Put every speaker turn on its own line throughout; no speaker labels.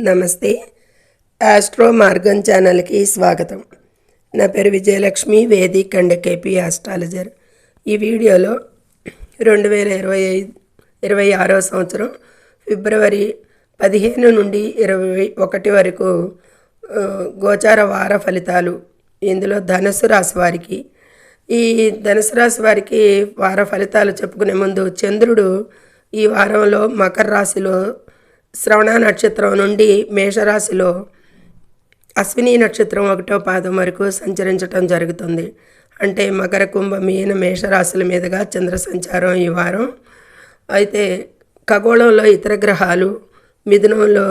నమస్తే. ఆస్ట్రో మార్గం ఛానల్కి స్వాగతం. నా పేరు Vijayalakshmi, Vedic and KP astrologer. ఈ వీడియోలో 2026 సంవత్సరం ఫిబ్రవరి 15 నుండి 21 వరకు గోచార వార ఫలితాలు, ఇందులో ధనుసు రాశి వారికి. ఈ ధనుసు రాశి వారికి వార ఫలితాలు చెప్పుకునే ముందు, చంద్రుడు ఈ వారంలో మకర రాశిలో శ్రవణ నక్షత్రం నుండి మేషరాశిలో అశ్విని నక్షత్రం 1వ పాదం వరకు సంచరించటం జరుగుతుంది. అంటే మకర, కుంభ, మీన, మేషరాశుల మీదుగా చంద్ర సంచారం ఈ వారం. అయితే ఖగోళంలో ఇతర గ్రహాలు, మిథునంలో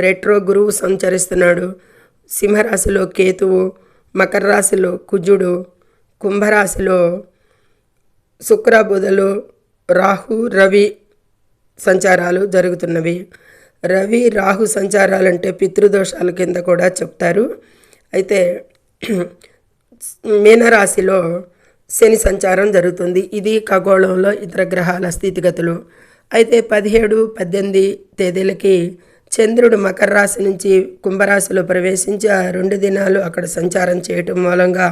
రెట్రో గురువు సంచరిస్తున్నాడు, సింహరాశిలో కేతువు, మకర రాశిలో కుజుడు, కుంభరాశిలో శుక్ర, బుధులు, రాహు, రవి సంచారాలు జరుగుతున్నవి. రవి, రాహు సంచారాలంటే పితృదోషాల కింద కూడా చెప్తారు. అయితే మీనరాశిలో శని సంచారం జరుగుతుంది. ఇది ఖగోళంలో ఇతర గ్రహాల స్థితిగతులు. అయితే 17, 18 తేదీలకి చంద్రుడు మకర రాశి నుంచి కుంభరాశిలో ప్రవేశించి 2 దినాలు అక్కడ సంచారం చేయటం మూలంగా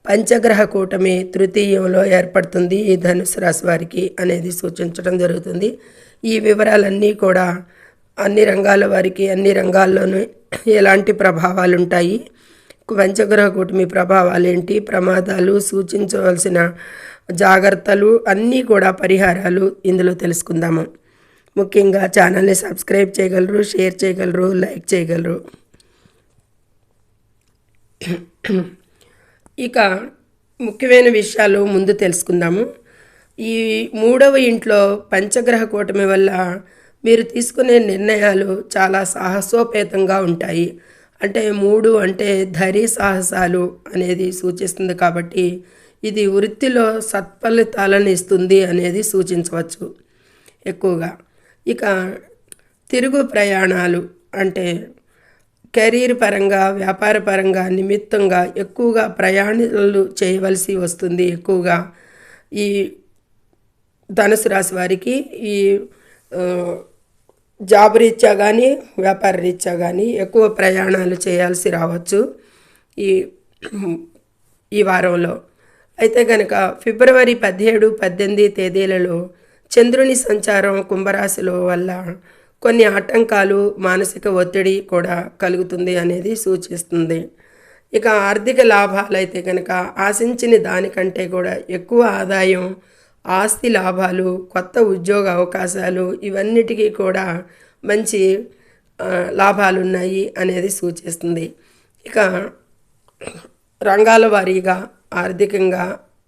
పంచగ్రహ కూటమి తృతీయంలో ఏర్పడుతుంది ఈ ధనుసు రాశి వారికి అనేది సూచించడం జరుగుతుంది. ఈ వివరాలన్నీ కూడా అన్ని రంగాల వారికి, అన్ని రంగాల్లోనూ ఎలాంటి ప్రభావాలు ఉంటాయి, పంచగ్రహ కూటమి ప్రభావాలు ఏంటి, ప్రమాదాలు, సూచించవలసిన జాగ్రత్తలు, అన్నీ కూడా పరిహారాలు ఇందులో తెలుసుకుందాము. ముఖ్యంగా ఛానల్ని సబ్స్క్రైబ్ చేయగలరు, షేర్ చేయగలరు, లైక్ చేయగలరు. ఇక ముఖ్యమైన విషయాలు ముందు తెలుసుకుందాము. ఈ 3వ ఇంట్లో పంచగ్రహ కూటమి వల్ల మీరు తీసుకునే నిర్ణయాలు చాలా సాహసోపేతంగా ఉంటాయి. అంటే 3 అంటే ధైర్య సాహసాలు అనేది సూచిస్తుంది. కాబట్టి ఇది వృత్తిలో సత్ఫలితాలను ఇస్తుంది అనేది సూచించవచ్చు ఎక్కువగా. ఇక తిరుగు ప్రయాణాలు అంటే కెరీర్ పరంగా, వ్యాపార పరంగా, నిమిత్తంగా ఎక్కువగా ప్రయాణాలు చేయవలసి వస్తుంది. ఎక్కువగా ఈ ధనుసు రాశి వారికి ఈ జాబ్ రీత్యా కానీ, వ్యాపార రీత్యా కానీ ఎక్కువ ప్రయాణాలు చేయాల్సి రావచ్చు ఈ వారంలో. అయితే కనుక ఫిబ్రవరి 17, 18 తేదీలలో చంద్రుని సంచారం కుంభరాశిలో వల్ల కొన్ని ఆటంకాలు, మానసిక ఒత్తిడి కూడా కలుగుతుంది అనేది సూచిస్తుంది. ఇక ఆర్థిక లాభాలు అయితే కనుక ఆశించిన దానికంటే కూడా ఎక్కువ ఆదాయం, ఆస్తి లాభాలు, కొత్త ఉద్యోగ అవకాశాలు, ఇవన్నిటికీ కూడా మంచి లాభాలు ఉన్నాయి అనేది సూచిస్తుంది. ఇక రంగాల వారీగా ఆర్థికంగా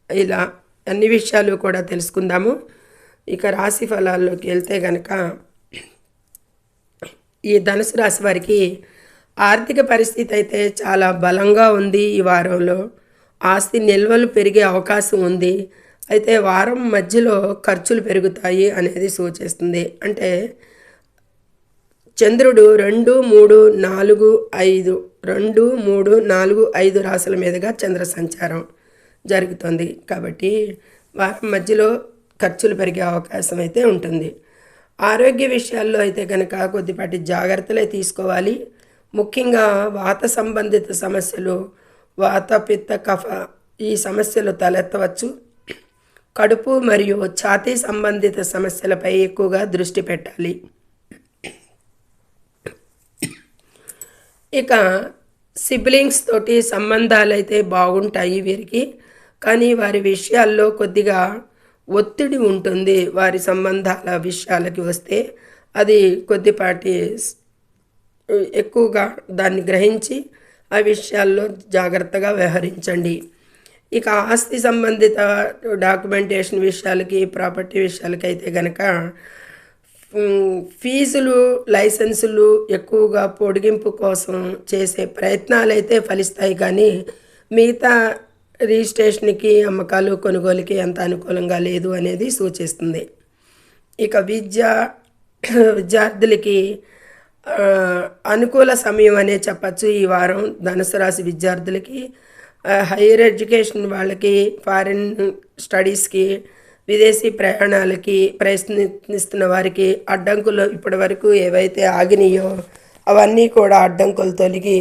ఇలా అన్ని విషయాలు కూడా తెలుసుకుందాము. ఇక రాశి ఫలాల్లోకి వెళ్తే కనుక ఈ ధనుసు రాశి వారికి ఆర్థిక పరిస్థితి అయితే చాలా బలంగా ఉంది. ఈ వారంలో ఆస్తి నిల్వలు పెరిగే అవకాశం ఉంది. అయితే వారం మధ్యలో ఖర్చులు పెరుగుతాయి అనేది సూచిస్తుంది. అంటే చంద్రుడు 2, 3, 4, 5 2, 3, 4, 5 రాశుల మీదుగా చంద్ర సంచారం జరుగుతుంది. కాబట్టి వారం మధ్యలో ఖర్చులు పెరిగే అవకాశం అయితే ఉంటుంది. ఆరోగ్య విషయాల్లో అయితే కనుక కొద్దిపాటి జాగ్రత్తలే తీసుకోవాలి. ముఖ్యంగా వాత సంబంధిత సమస్యలు, వాత, పిత్త, కఫ ఈ సమస్యలు తలెత్తవచ్చు. కడుపు మరియు ఛాతీ సంబంధిత సమస్యలపై ఎక్కువగా దృష్టి పెట్టాలి. ఇక సిబ్లింగ్స్ తోటి సంబంధాలు అయితే బాగుంటాయి వీరికి. కానీ వారి విషయాల్లో కొద్దిగా ఒత్తిడి ఉంటుంది. వారి సంబంధాల విషయాలకి వస్తే అది కొద్దిపాటి ఎక్కువగా దాన్ని గ్రహించి ఆ విషయాల్లో జాగ్రత్తగా వ్యవహరించండి. ఇక ఆస్తి సంబంధిత డాక్యుమెంటేషన్ విషయాలకి, ప్రాపర్టీ విషయాలకి అయితే కనుక ఫీజులు, లైసెన్సులు ఎక్కువగా పొడిగింపు కోసం చేసే ప్రయత్నాలు అయితే ఫలిస్తాయి. కానీ మిగతా రిజిస్ట్రేషన్కి, అమ్మకాలు, కొనుగోలుకి అంత అనుకూలంగా లేదు అనేది సూచిస్తుంది. ఇక విద్యార్థులకి అనుకూల సమయం అనే చెప్పచ్చు ఈ వారం. ధనుసు రాశి విద్యార్థులకి, హైయర్ ఎడ్యుకేషన్ వాళ్ళకి, ఫారిన్ స్టడీస్కి, విదేశీ ప్రయాణాలకి ప్రయత్నిస్తున్న వారికి అడ్డంకులు ఇప్పటి వరకు ఏవైతే ఆగినాయో అవన్నీ కూడా అడ్డంకులు తొలగి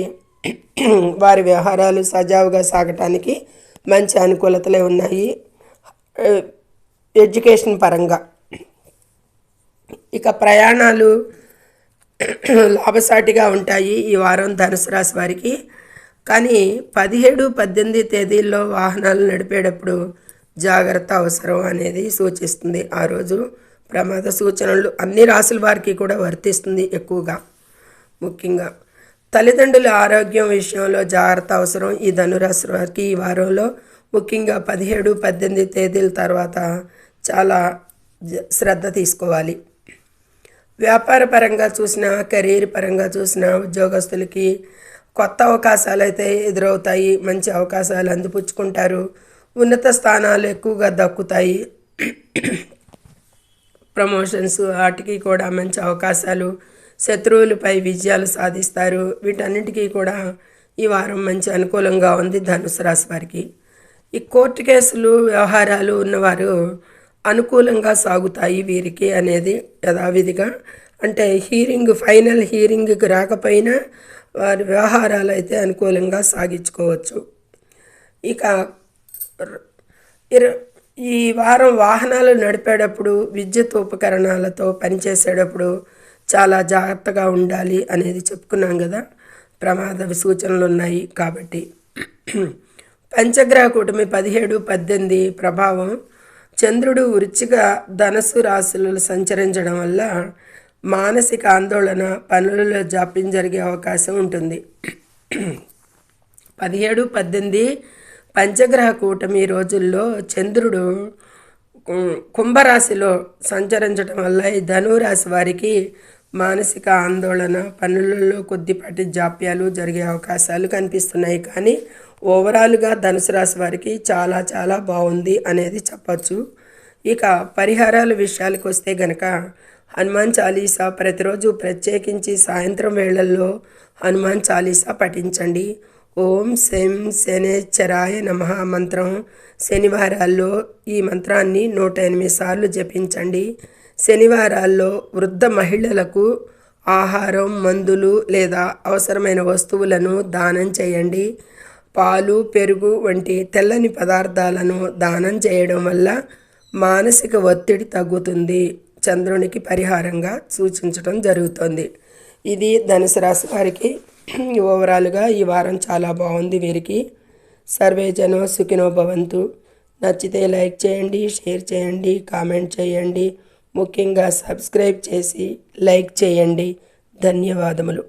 వారి వ్యవహారాలు సజావుగా సాగటానికి మంచి అనుకూలతలే ఉన్నాయి ఎడ్యుకేషన్ పరంగా. ఇక ప్రయాణాలు లాభసాటిగా ఉంటాయి ఈ వారం ధనుసు రాశి వారికి. కానీ 17, 18 తేదీల్లో వాహనాలు నడిపేటప్పుడు జాగ్రత్త అవసరం అనేది సూచిస్తుంది. ఆ రోజు ప్రమాద సూచనలు అన్ని రాశుల వారికి కూడా వర్తిస్తుంది. ఎక్కువగా ముఖ్యంగా తల్లిదండ్రుల ఆరోగ్యం విషయంలో జాగ్రత్త అవసరం ఈ ధనురాశి వారికి ఈ వారంలో. ముఖ్యంగా 17, 18 తేదీల తర్వాత చాలా శ్రద్ధ తీసుకోవాలి. వ్యాపార పరంగా చూసినా, కెరీర్ పరంగా చూసినా ఉద్యోగస్తులకి కొత్త అవకాశాలు అయితే ఎదురవుతాయి. మంచి అవకాశాలు అందిపుచ్చుకుంటారు. ఉన్నత స్థానాలు ఎక్కువగా దక్కుతాయి. ప్రమోషన్స్ వాటికి కూడా మంచి అవకాశాలు, శత్రువులపై విజయాలు సాధిస్తారు. వీటన్నిటికీ కూడా ఈ వారం మంచి అనుకూలంగా ఉంది ధనుసు రాశి వారికి. ఈ కోర్టు కేసులు వ్యవహారాలు ఉన్నవారు అనుకూలంగా సాగుతాయి వీరికి అనేది యథావిధిగా. అంటే ఫైనల్ హీరింగ్కి రాకపోయినా వారి వ్యవహారాలు అయితే అనుకూలంగా సాగించుకోవచ్చు. ఇక ఈ వారం వాహనాలు నడిపేటప్పుడు విద్యుత్ ఉపకరణాలతో పనిచేసేటప్పుడు చాలా జాగ్రత్తగా ఉండాలి అనేది చెప్పుకున్నాం కదా. ప్రమాద సూచనలు ఉన్నాయి కాబట్టి. పంచగ్రహ కూటమి 17, 18 ప్రభావం. చంద్రుడు వృశ్చిక, ధనస్సు రాశులలో సంచరించడం వల్ల మానసిక ఆందోళన, పనులలో జాప్యం జరిగే అవకాశం ఉంటుంది. 17, 18 పంచగ్రహ కూటమి రోజుల్లో చంద్రుడు కుంభరాశిలో సంచరించడం వల్ల ఈ ధనురాశి వారికి మానసిక ఆందోళన, పనులలో కొద్దిపాటి జాప్యాలు జరిగే అవకాశాలు కనిపిస్తున్నాయి. కానీ ఓవరాల్గా ధనుసు రాశి వారికి చాలా చాలా బాగుంది అనేది చెప్పచ్చు. ఇక పరిహారాల విషయాలకు వస్తే గనక హనుమాన్ చాలీసా ప్రతిరోజు ప్రత్యేకించి సాయంత్రం వేళల్లో హనుమాన్ చాలీసా పఠించండి. ఓం శం శనేశ్వరాయ నమః మంత్రం శనివారాల్లో ఈ మంత్రాన్ని 108 సార్లు జపించండి. శనివారాల్లో వృద్ధ మహిళలకు ఆహారం, మందులు లేదా అవసరమైన వస్తువులను దానం చేయండి. పాలు, పెరుగు వంటి తెల్లని పదార్థాలను దానం చేయడం వల్ల మానసిక ఒత్తిడి తగ్గుతుంది. చంద్రునికి పరిహారంగా సూచించడం జరుగుతుంది. ఇది ధనుసు రాశి వారికి ఓవరాల్గా ఈ వారం చాలా బాగుంది వీరికి. సర్వే జనో సుఖినో భవంతు. నచ్చితే లైక్ చేయండి, షేర్ చేయండి, కామెంట్ చేయండి. ముఖ్యంగా సబ్స్క్రైబ్ చేసి లైక్ చేయండి. ధన్యవాదములు.